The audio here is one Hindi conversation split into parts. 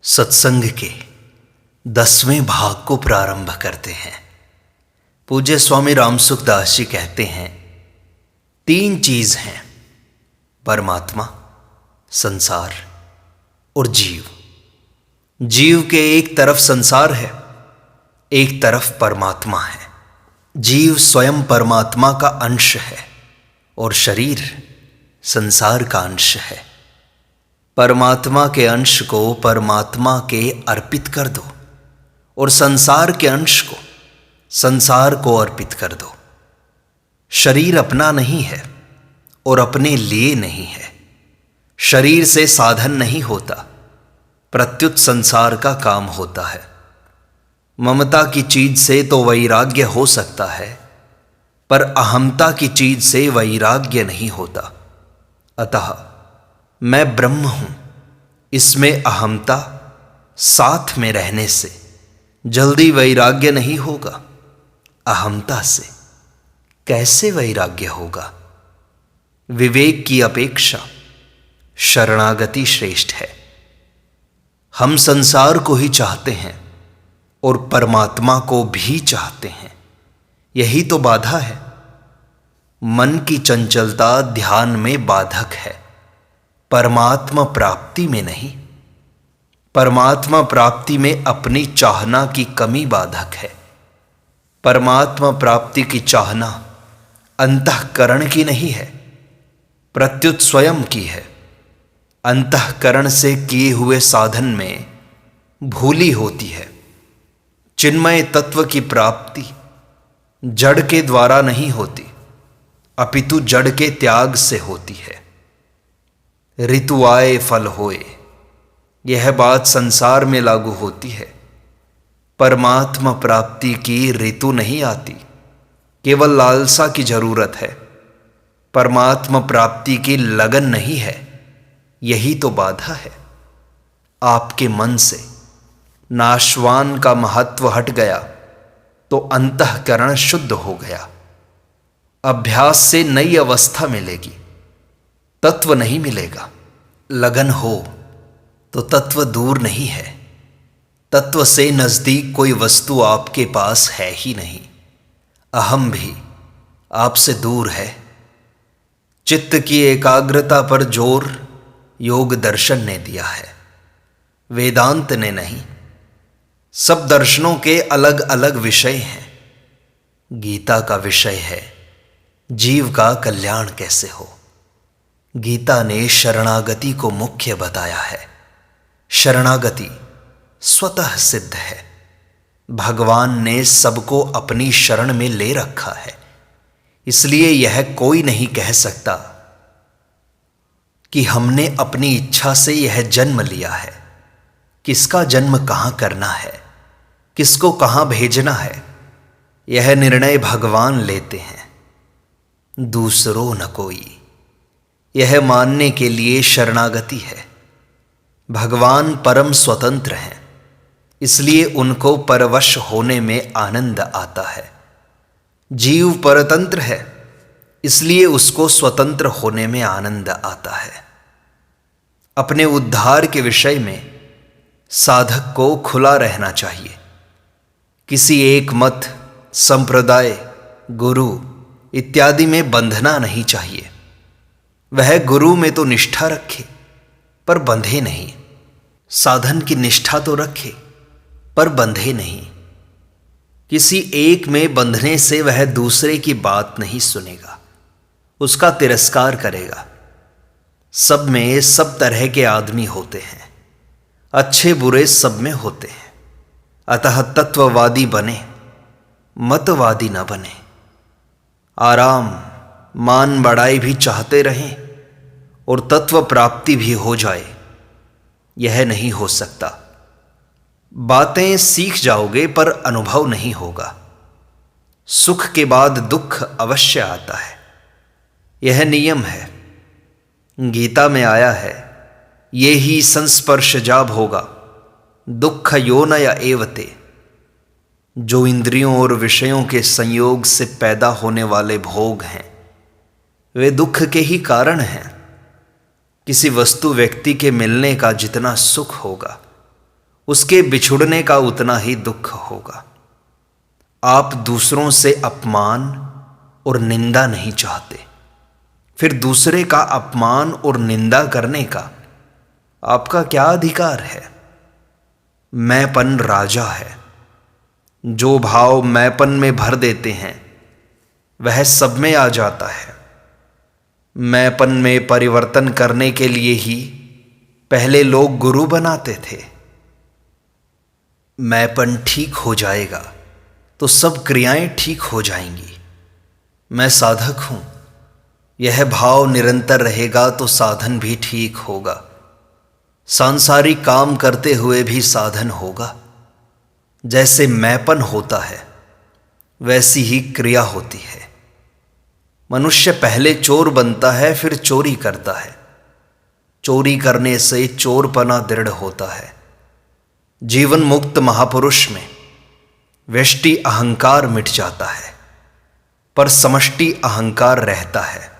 सत्संग के 10वें भाग को प्रारंभ करते हैं। पूज्य स्वामी रामसुखदास जी कहते हैं, 3 चीज हैं, परमात्मा, संसार और जीव। जीव के एक तरफ संसार है, एक तरफ परमात्मा है। जीव स्वयं परमात्मा का अंश है और शरीर संसार का अंश है। परमात्मा के अंश को परमात्मा के अर्पित कर दो और संसार के अंश को संसार को अर्पित कर दो। शरीर अपना नहीं है और अपने लिए नहीं है। शरीर से साधन नहीं होता, प्रत्युत संसार का काम होता है। ममता की चीज से तो वैराग्य हो सकता है, पर अहमता की चीज से वैराग्य नहीं होता। अतः मैं ब्रह्म हूं, इसमें अहमता साथ में रहने से जल्दी वैराग्य नहीं होगा। अहमता से कैसे वैराग्य होगा? विवेक की अपेक्षा शरणागति श्रेष्ठ है। हम संसार को ही चाहते हैं और परमात्मा को भी चाहते हैं, यही तो बाधा है। मन की चंचलता ध्यान में बाधक है, परमात्मा प्राप्ति में नहीं। परमात्मा प्राप्ति में अपनी चाहना की कमी बाधक है। परमात्मा प्राप्ति की चाहना अंतःकरण की नहीं है, प्रत्युत स्वयं की है। अंतःकरण से किए हुए साधन में भूली होती है। चिन्मय तत्व की प्राप्ति जड़ के द्वारा नहीं होती, अपितु जड़ के त्याग से होती है। ऋतु आए फल होए, यह बात संसार में लागू होती है। परमात्मा प्राप्ति की ऋतु नहीं आती, केवल लालसा की जरूरत है। परमात्मा प्राप्ति की लगन नहीं है, यही तो बाधा है। आपके मन से नाशवान का महत्व हट गया तो अंतःकरण शुद्ध हो गया। अभ्यास से नई अवस्था मिलेगी, तत्व नहीं मिलेगा। लगन हो तो तत्व दूर नहीं है। तत्व से नजदीक कोई वस्तु आपके पास है ही नहीं। अहम भी आपसे दूर है। चित्त की एकाग्रता पर जोर योग दर्शन ने दिया है, वेदांत ने नहीं। सब दर्शनों के अलग अलग विषय हैं। गीता का विषय है जीव का कल्याण कैसे हो। गीता ने शरणागति को मुख्य बताया है। शरणागति स्वतः सिद्ध है। भगवान ने सबको अपनी शरण में ले रखा है, इसलिए यह कोई नहीं कह सकता कि हमने अपनी इच्छा से यह जन्म लिया है। किसका जन्म कहां करना है, किसको कहां भेजना है, यह निर्णय भगवान लेते हैं, दूसरों न कोई। यह मानने के लिए शरणागति है। भगवान परम स्वतंत्र हैं, इसलिए उनको परवश होने में आनंद आता है। जीव परतंत्र है, इसलिए उसको स्वतंत्र होने में आनंद आता है। अपने उद्धार के विषय में साधक को खुला रहना चाहिए। किसी एक मत, संप्रदाय, गुरु इत्यादि में बंधना नहीं चाहिए। वह गुरु में तो निष्ठा रखे पर बंधे नहीं। साधन की निष्ठा तो रखे पर बंधे नहीं। किसी एक में बंधने से वह दूसरे की बात नहीं सुनेगा, उसका तिरस्कार करेगा। सब में सब तरह के आदमी होते हैं, अच्छे बुरे सब में होते हैं। अतः तत्ववादी बने, मतवादी न बने। आराम मान बढ़ाई भी चाहते रहें और तत्व प्राप्ति भी हो जाए, यह नहीं हो सकता। बातें सीख जाओगे पर अनुभव नहीं होगा। सुख के बाद दुख अवश्य आता है, यह नियम है। गीता में आया है, ये ही संस्पर्श जा भोगा दुख योनय एवते। जो इंद्रियों और विषयों के संयोग से पैदा होने वाले भोग हैं, वे दुख के ही कारण हैं। किसी वस्तु व्यक्ति के मिलने का जितना सुख होगा, उसके बिछुड़ने का उतना ही दुख होगा। आप दूसरों से अपमान और निंदा नहीं चाहते, फिर दूसरे का अपमान और निंदा करने का आपका क्या अधिकार है? मैंपन राजा है। जो भाव मैंपन में भर देते हैं वह सब में आ जाता है। मैंपन में परिवर्तन करने के लिए ही पहले लोग गुरु बनाते थे। मैंपन ठीक हो जाएगा तो सब क्रियाएं ठीक हो जाएंगी। मैं साधक हूं, यह भाव निरंतर रहेगा तो साधन भी ठीक होगा। सांसारिक काम करते हुए भी साधन होगा। जैसे मैंपन होता है वैसी ही क्रिया होती है। मनुष्य पहले चोर बनता है, फिर चोरी करता है। चोरी करने से चोरपना दृढ़ होता है। जीवन मुक्त महापुरुष में व्यष्टि अहंकार मिट जाता है, पर समष्टि अहंकार रहता है।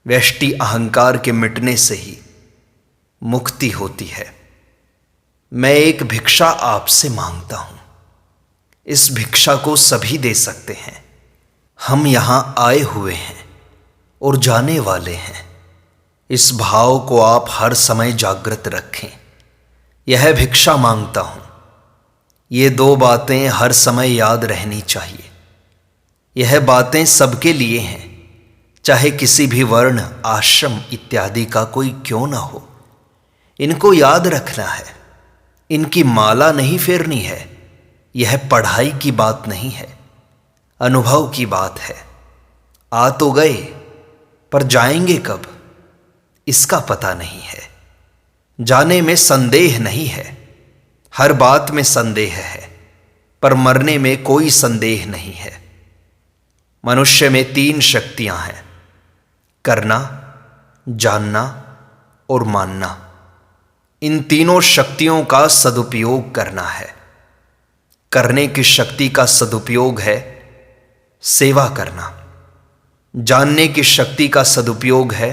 व्यष्टि अहंकार के मिटने से ही मुक्ति होती है। मैं एक भिक्षा आपसे मांगता हूं। इस भिक्षा को सभी दे सकते हैं। हम यहां आए हुए हैं और जाने वाले हैं। इस भाव को आप हर समय जागृत रखें। यह भिक्षा मांगता हूं। ये दो बातें हर समय याद रहनी चाहिए। यह बातें सबके लिए हैं, चाहे किसी भी वर्ण, आश्रम इत्यादि का कोई क्यों ना हो। इनको याद रखना है। इनकी माला नहीं फेरनी है। यह पढ़ाई की बात नहीं है, अनुभव की बात है। आ तो गए, पर जाएंगे कब इसका पता नहीं है। जाने में संदेह नहीं है, हर बात में संदेह है, पर मरने में कोई संदेह नहीं है। मनुष्य में 3 शक्तियां हैं: करना, जानना और मानना। इन तीनों शक्तियों का सदुपयोग करना है। करने की शक्ति का सदुपयोग है सेवा करना। जानने की शक्ति का सदुपयोग है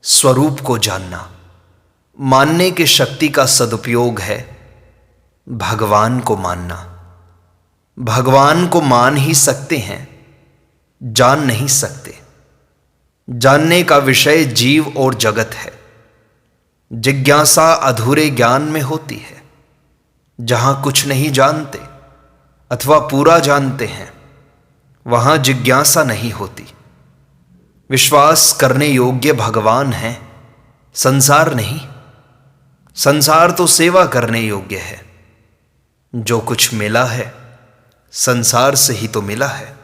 स्वरूप को जानना। मानने की शक्ति का सदुपयोग है भगवान को मानना। भगवान को मान ही सकते हैं, जान नहीं सकते। जानने का विषय जीव और जगत है। जिज्ञासा अधूरे ज्ञान में होती है। जहां कुछ नहीं जानते अथवा पूरा जानते हैं, वहां जिज्ञासा नहीं होती। विश्वास करने योग्य भगवान है, संसार नहीं। संसार तो सेवा करने योग्य है। जो कुछ मिला है संसार से ही तो मिला है,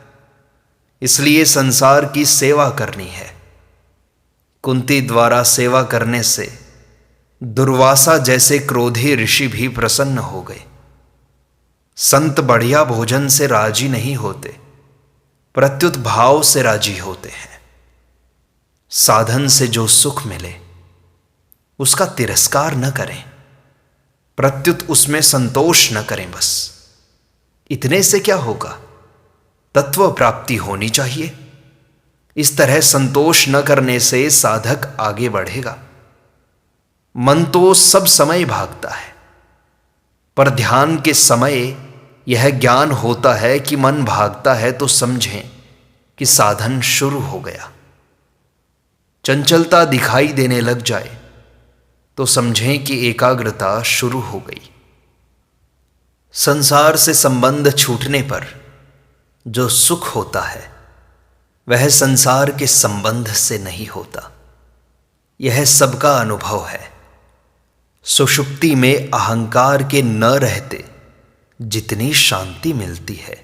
इसलिए संसार की सेवा करनी है। कुंती द्वारा सेवा करने से दुर्वासा जैसे क्रोधी ऋषि भी प्रसन्न हो गए। संत बढ़िया भोजन से राजी नहीं होते, प्रत्युत भाव से राजी होते हैं। साधन से जो सुख मिले उसका तिरस्कार न करें, प्रत्युत उसमें संतोष न करें। बस इतने से क्या होगा? तत्व प्राप्ति होनी चाहिए। इस तरह संतोष न करने से साधक आगे बढ़ेगा। मन तो सब समय भागता है, पर ध्यान के समय यह ज्ञान होता है कि मन भागता है तो समझें कि साधन शुरू हो गया। चंचलता दिखाई देने लग जाए तो समझें कि एकाग्रता शुरू हो गई। संसार से संबंध छूटने पर जो सुख होता है वह संसार के संबंध से नहीं होता। यह सबका अनुभव है। सुषुप्ति में अहंकार के न रहते जितनी शांति मिलती है,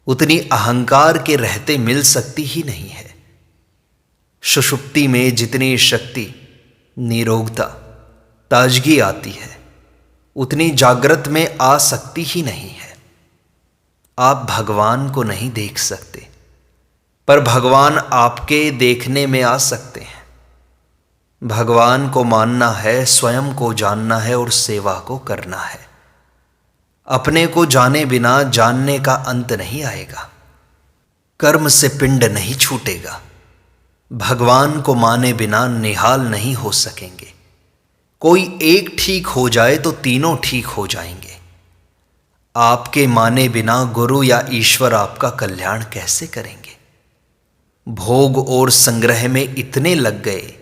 उतनी अहंकार के रहते मिल सकती ही नहीं है। सुषुप्ति में जितनी शक्ति, निरोगता, ताजगी आती है, उतनी जागृत में आ सकती ही नहीं है। आप भगवान को नहीं देख सकते, पर भगवान आपके देखने में आ सकते हैं। भगवान को मानना है, स्वयं को जानना है और सेवा को करना है। अपने को जाने बिना जानने का अंत नहीं आएगा। कर्म से पिंड नहीं छूटेगा। भगवान को माने बिना निहाल नहीं हो सकेंगे। कोई एक ठीक हो जाए तो तीनों ठीक हो जाएंगे। आपके माने बिना गुरु या ईश्वर आपका कल्याण कैसे करेंगे? भोग और संग्रह में इतने लग गए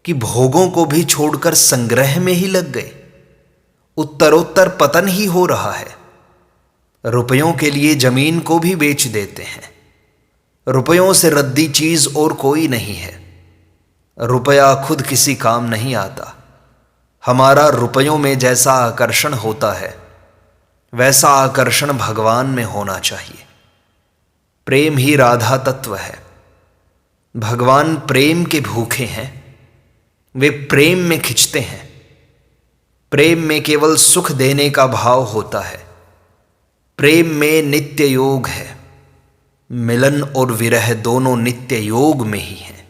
कि भोगों को भी छोड़कर संग्रह में ही लग गए। उत्तरोत्तर पतन ही हो रहा है। रुपयों के लिए जमीन को भी बेच देते हैं। रुपयों से रद्दी चीज और कोई नहीं है। रुपया खुद किसी काम नहीं आता। हमारा रुपयों में जैसा आकर्षण होता है वैसा आकर्षण भगवान में होना चाहिए। प्रेम ही राधा तत्व है। भगवान प्रेम के भूखे हैं। वे प्रेम में खिंचते हैं। प्रेम में केवल सुख देने का भाव होता है। प्रेम में नित्य योग है। मिलन और विरह दोनों नित्य योग में ही हैं।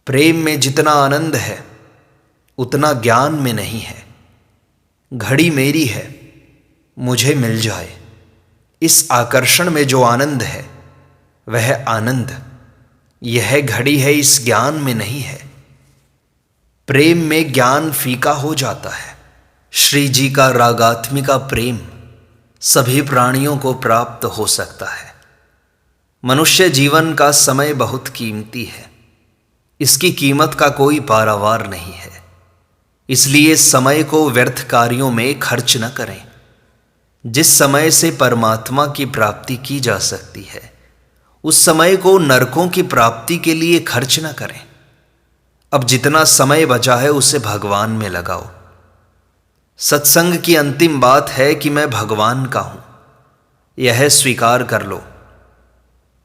प्रेम में जितना आनंद है उतना ज्ञान में नहीं है। घड़ी मेरी है, मुझे मिल जाए, इस आकर्षण में जो आनंद है वह आनंद यह घड़ी है, इस ज्ञान में नहीं है। प्रेम में ज्ञान फीका हो जाता है। श्री जी का रागात्मिका प्रेम सभी प्राणियों को प्राप्त हो सकता है। मनुष्य जीवन का समय बहुत कीमती है। इसकी कीमत का कोई पारावार नहीं है। इसलिए समय को व्यर्थ कार्यों में खर्च न करें। जिस समय से परमात्मा की प्राप्ति की जा सकती है उस समय को नरकों की प्राप्ति के लिए खर्च न करें। अब जितना समय बचा है उसे भगवान में लगाओ। सत्संग की अंतिम बात है कि मैं भगवान का हूं, यह स्वीकार कर लो।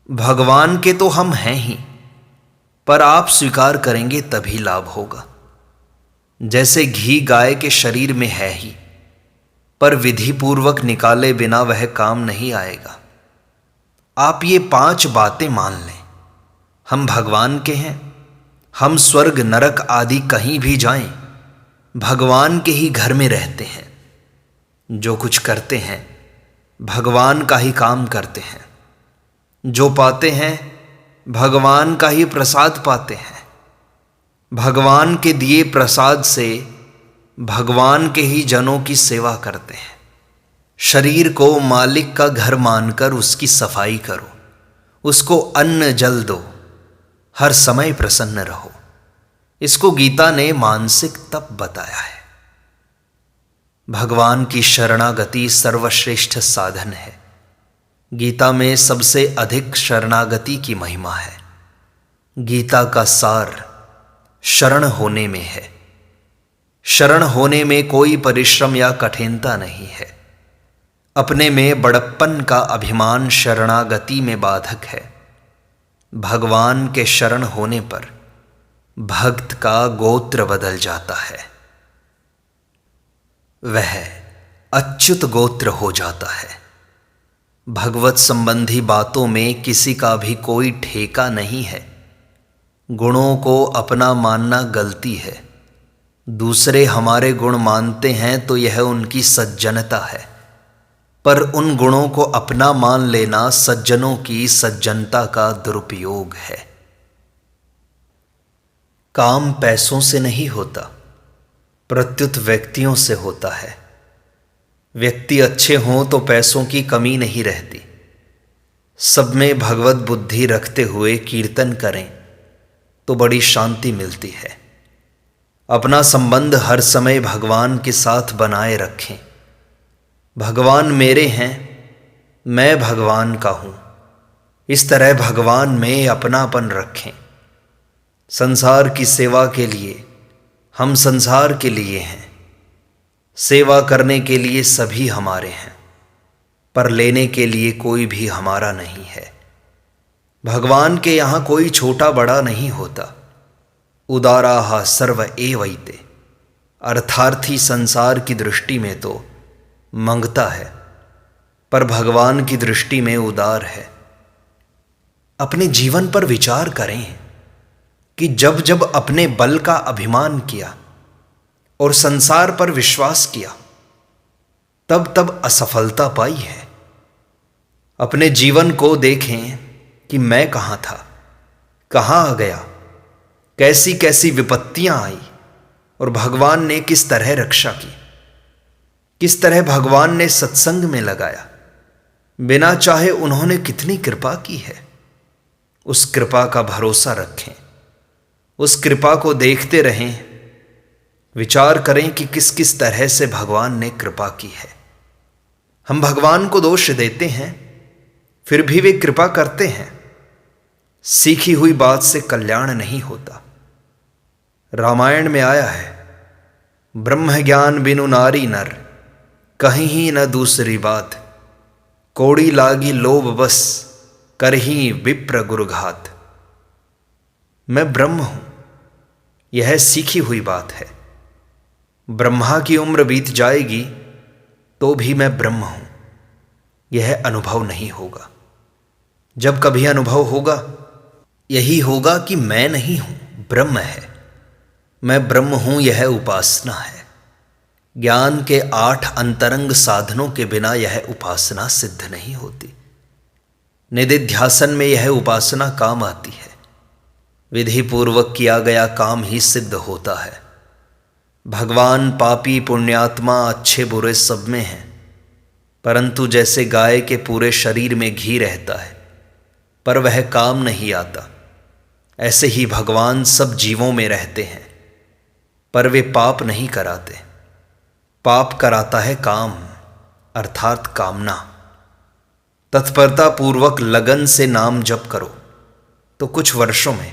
भगवान के तो हम हैं ही, पर आप स्वीकार करेंगे तभी लाभ होगा। जैसे घी गाय के शरीर में है ही, पर विधि पूर्वक निकाले बिना वह काम नहीं आएगा। आप ये 5 बातें मान लें। हम भगवान के हैं। हम स्वर्ग नरक आदि कहीं भी जाएं, भगवान के ही घर में रहते हैं। जो कुछ करते हैं भगवान का ही काम करते हैं। जो पाते हैं भगवान का ही प्रसाद पाते हैं। भगवान के दिए प्रसाद से भगवान के ही जनों की सेवा करते हैं। शरीर को मालिक का घर मानकर उसकी सफाई करो। उसको अन्न जल दो। हर समय प्रसन्न रहो। इसको गीता ने मानसिक तप बताया है। भगवान की शरणागति सर्वश्रेष्ठ साधन है। गीता में सबसे अधिक शरणागति की महिमा है। गीता का सार शरण होने में है। शरण होने में कोई परिश्रम या कठिनता नहीं है। अपने में बड़प्पन का अभिमान शरणागति में बाधक है। भगवान के शरण होने पर भक्त का गोत्र बदल जाता है। वह अच्युत गोत्र हो जाता है। भगवत संबंधी बातों में किसी का भी कोई ठेका नहीं है। गुणों को अपना मानना गलती है। दूसरे हमारे गुण मानते हैं तो यह उनकी सज्जनता है, पर उन गुणों को अपना मान लेना सज्जनों की सज्जनता का दुरुपयोग है। काम पैसों से नहीं होता, प्रत्युत व्यक्तियों से होता है। व्यक्ति अच्छे हों तो पैसों की कमी नहीं रहती। सब में भगवत बुद्धि रखते हुए कीर्तन करें तो बड़ी शांति मिलती है। अपना संबंध हर समय भगवान के साथ बनाए रखें। भगवान मेरे हैं, मैं भगवान का हूँ, इस तरह भगवान में अपनापन रखें। संसार की सेवा के लिए हम संसार के लिए हैं। सेवा करने के लिए सभी हमारे हैं, पर लेने के लिए कोई भी हमारा नहीं है। भगवान के यहाँ कोई छोटा बड़ा नहीं होता। उदाराः सर्व एवैते। अर्थार्थी संसार की दृष्टि में तो मंगता है, पर भगवान की दृष्टि में उदार है। अपने जीवन पर विचार करें कि जब जब अपने बल का अभिमान किया और संसार पर विश्वास किया तब तब असफलता पाई है। अपने जीवन को देखें कि मैं कहाँ था, कहाँ आ गया, कैसी कैसी विपत्तियां आई। और भगवान ने किस तरह रक्षा की, किस तरह भगवान ने सत्संग में लगाया, बिना चाहे उन्होंने कितनी कृपा की है। उस कृपा का भरोसा रखें, उस कृपा को देखते रहें, विचार करें कि किस किस तरह से भगवान ने कृपा की है। हम भगवान को दोष देते हैं, फिर भी वे कृपा करते हैं। सीखी हुई बात से कल्याण नहीं होता। रामायण में आया है, ब्रह्म ज्ञान बिनु नारी नर, कहीं ही न दूसरी बात, कोड़ी लागी लोभ बस, करही विप्र गुरुघात। मैं ब्रह्म हूं, यह सीखी हुई बात है। ब्रह्मा की उम्र बीत जाएगी तो भी मैं ब्रह्म हूं, यह अनुभव नहीं होगा। जब कभी अनुभव होगा, यही होगा कि मैं नहीं हूं, ब्रह्म है। मैं ब्रह्म हूं, यह उपासना है। ज्ञान के 8 अंतरंग साधनों के बिना यह उपासना सिद्ध नहीं होती। निधिध्यासन में यह उपासना काम आती है। विधि पूर्वक किया गया काम ही सिद्ध होता है। भगवान पापी पुण्यात्मा अच्छे बुरे सब में हैं, परंतु जैसे गाय के पूरे शरीर में घी रहता है पर वह काम नहीं आता, ऐसे ही भगवान सब जीवों में रहते हैं पर वे पाप नहीं कराते। पाप कराता है काम, अर्थात कामना। तत्परता पूर्वक लगन से नाम जप करो तो कुछ वर्षों में,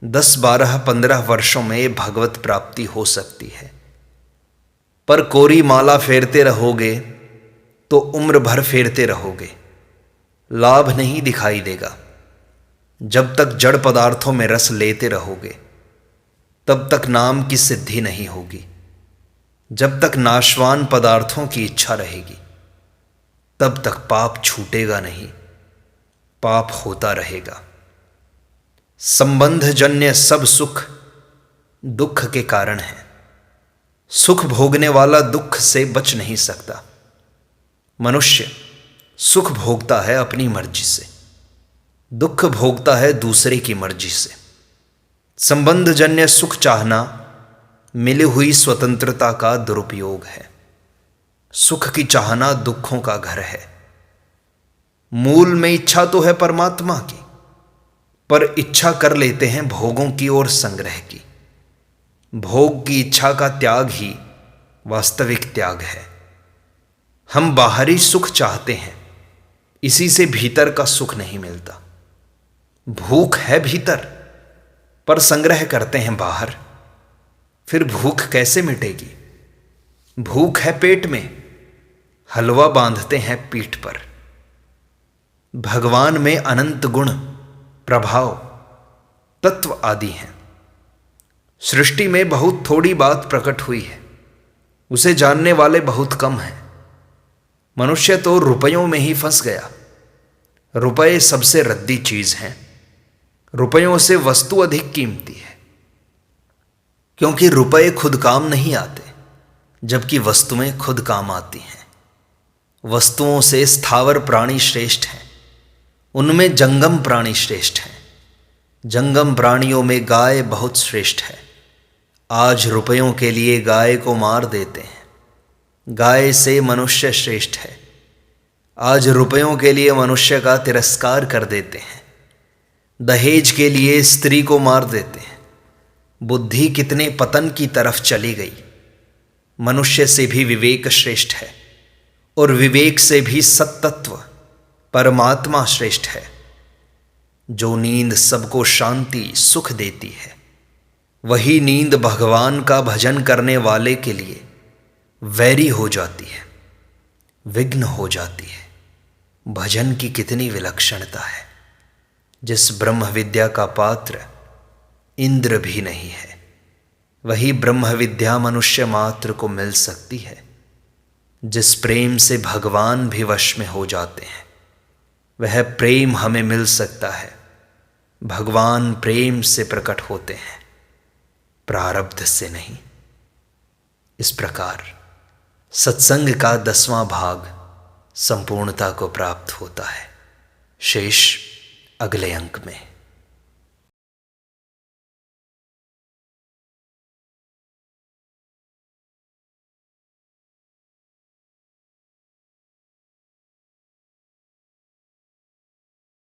10, 12, 15 वर्षों में भगवत प्राप्ति हो सकती है। पर कोरी माला फेरते रहोगे तो उम्र भर फेरते रहोगे, लाभ नहीं दिखाई देगा। जब तक जड़ पदार्थों में रस लेते रहोगे तब तक नाम की सिद्धि नहीं होगी। जब तक नाशवान पदार्थों की इच्छा रहेगी तब तक पाप छूटेगा नहीं, पाप होता रहेगा। संबंध जन्य सब सुख दुख के कारण है। सुख भोगने वाला दुख से बच नहीं सकता। मनुष्य सुख भोगता है अपनी मर्जी से, दुख भोगता है दूसरे की मर्जी से। संबंध जन्य सुख चाहना मिली हुई स्वतंत्रता का दुरुपयोग है। सुख की चाहना दुखों का घर है। मूल में इच्छा तो है परमात्मा की, पर इच्छा कर लेते हैं भोगों की और संग्रह की। भोग की इच्छा का त्याग ही वास्तविक त्याग है। हम बाहरी सुख चाहते हैं, इसी से भीतर का सुख नहीं मिलता। भूख है भीतर, पर संग्रह करते हैं बाहर, फिर भूख कैसे मिटेगी? भूख है पेट में, हलवा बांधते हैं पीठ पर। भगवान में अनंत गुण, प्रभाव, तत्व आदि हैं। सृष्टि में बहुत थोड़ी बात प्रकट हुई है, उसे जानने वाले बहुत कम हैं। मनुष्य तो रुपयों में ही फंस गया। रुपये सबसे रद्दी चीज हैं। रुपयों से वस्तु अधिक कीमती है, क्योंकि रुपये खुद काम नहीं आते, जबकि वस्तुएं खुद काम आती हैं। वस्तुओं से स्थावर प्राणी श्रेष्ठ हैं, उनमें जंगम प्राणी श्रेष्ठ हैं। जंगम प्राणियों में गाय बहुत श्रेष्ठ है। आज रुपयों के लिए गाय को मार देते हैं। गाय से मनुष्य श्रेष्ठ है। आज रुपयों के लिए मनुष्य का तिरस्कार कर देते हैं। दहेज के लिए स्त्री को मार देते हैं। बुद्धि कितने पतन की तरफ चली गई। मनुष्य से भी विवेक श्रेष्ठ है, और विवेक से भी सत्तत्व परमात्मा श्रेष्ठ है। जो नींद सबको शांति सुख देती है, वही नींद भगवान का भजन करने वाले के लिए वैरी हो जाती है, विघ्न हो जाती है। भजन की कितनी विलक्षणता है। जिस ब्रह्म विद्या का पात्र इंद्र भी नहीं है, वही ब्रह्म विद्या मनुष्य मात्र को मिल सकती है। जिस प्रेम से भगवान भी वश में हो जाते हैं, वह प्रेम हमें मिल सकता है। भगवान प्रेम से प्रकट होते हैं, प्रारब्ध से नहीं। इस प्रकार सत्संग का 10वां भाग संपूर्णता को प्राप्त होता है। शेष अगले अंक में।